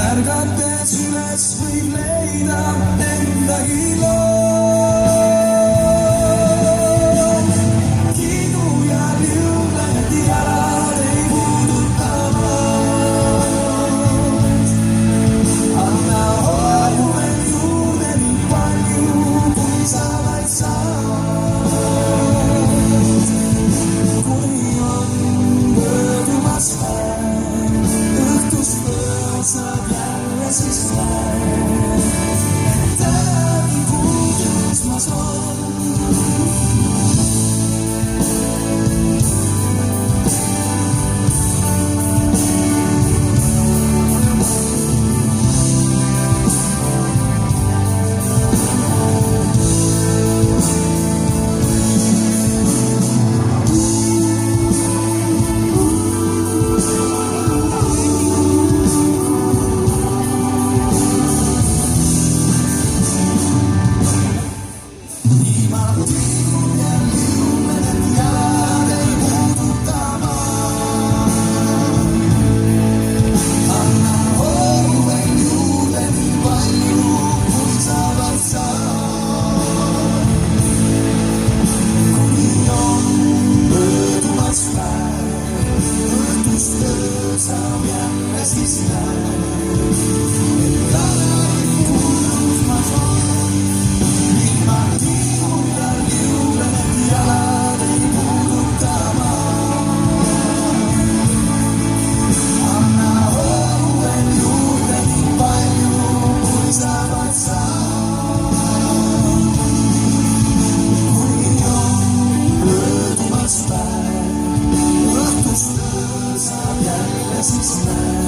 ärgates üles võib leida endagi loom. Kiidu ja liugled jalad ei puuduta maad. Anna hoogu veel juurde nii palju, kui sa vaid saad. Kuni on möödumas päev, õhtust pööd saab jälle siis päev. Tänagi puudus ma soovin. Saab jälle siis läbi. Tänagi puudus ma soovin. Ilma kiidu ja liugled jalad ei puuduta maad. Anna hoogu veel juurde nii palju, kui sa vaid saad. Kuni on möödumas päev, õhtust öö saab jälle siis näe.